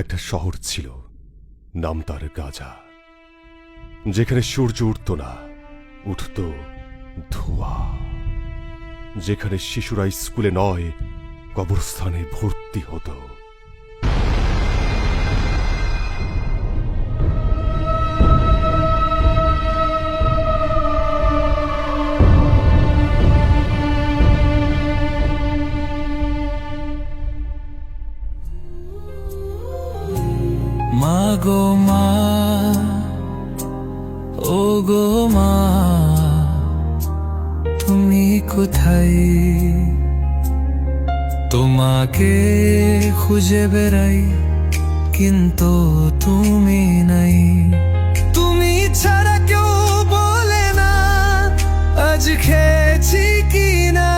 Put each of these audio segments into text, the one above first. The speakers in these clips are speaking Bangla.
একটা শহর ছিল, নাম তার গাজা, যেখানে সূর্য উঠত না, উঠত ধোঁয়া, যেখানে শিশুরা স্কুলে নয় কবরস্থানে ভর্তি হতো। মা গো মা, ও গো মা, তুমি কোথায়? তোমাকে খুঁজে বেড়াই, কিন্তু তুমি নাই। তুমি ছাড়া কেউ বলে না আজ খেয়েছি কি না।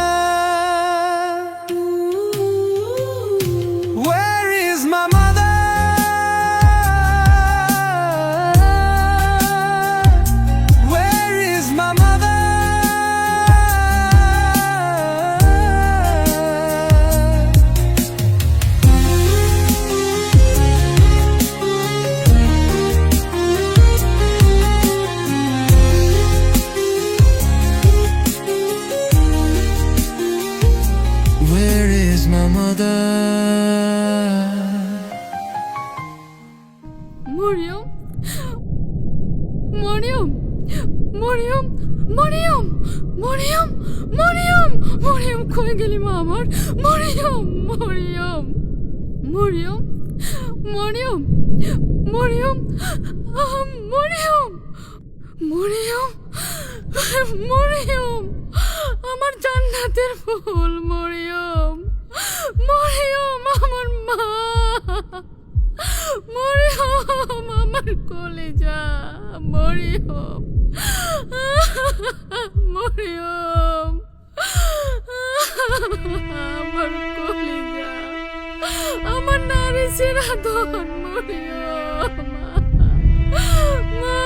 Where is my mother? Where is my mother? Where is my mother? Mariam, Mariam, Mariam, Mariam, Mariam, Mariam, Mariam, কই গেলি মা আমার? মরিয়ম, মরিয়ম, মরিয়ম, মরিয়ম, মরিয়ম, মরিয়ম, মরিয়ম, মরিয়ম, আমার জান্নাতের ফুল মরিয়ম, মরিয়ম, আমার মা, মরিয়ম, আমার কলেজা, মরিয়ম, মরিয়ম, আমার কলেজা, আমার নারী সিরাধন, মরিয়ম, মা।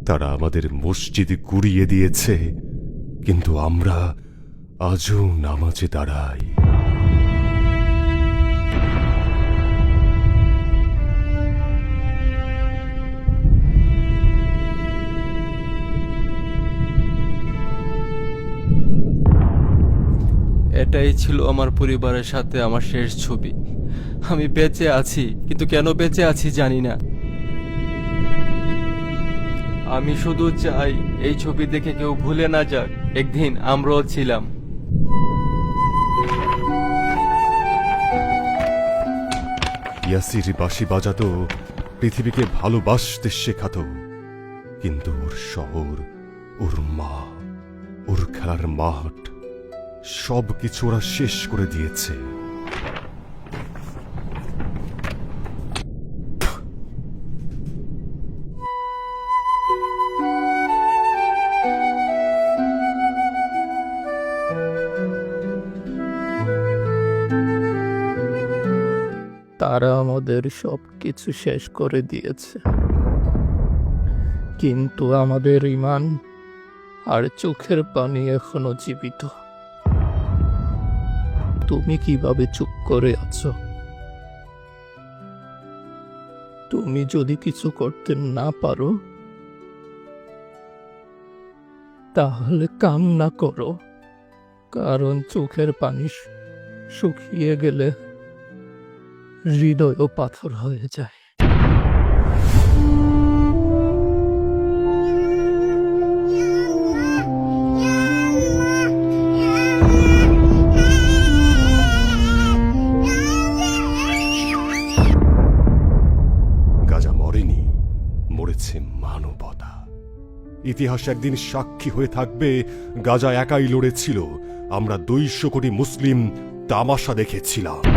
তারা আমাদের মসজিদে গুড়িয়ে দিয়েছে, কিন্তু আমরা আজও নামাজে দাঁড়াই। এটাই ছিল আমার পরিবারের সাথে আমার শেষ ছবি। আমি বেঁচে আছি, কিন্তু কেন বেঁচে আছি জানি না। আমি শুধু চাই এই ছবি দেখে কেউ ভুলে না যাক একদিন আমরাও ছিলাম। ইয়াসির বাঁশি বাজাতো, পৃথিবীকে ভালোবাসতে শেখাতো, কিন্তু ওর শহর, ওর মা, ওর খেলার মাঠ, সব কিছু ওরা শেষ করে দিয়েছে। তারা আমাদের সব কিছু শেষ করে দিয়েছে, কিন্তু আমাদের ঈমান আর চোখের পানি এখনো জীবিত। তুমি কিভাবে চুপ করে আছো? তুমি যদি কিছু করতে না পারো তাহলে কান্না করো, কারণ চোখের পানি শুকিয়ে গেলে হৃদয়ও পাথর হয়ে যায়। গাজা মরেনি, মরেছে মানবতা। ইতিহাস একদিন সাক্ষী হয়ে থাকবে গাজা একাই লড়েছিল, আমরা 200 কোটি মুসলিম তামাশা দেখেছিলাম।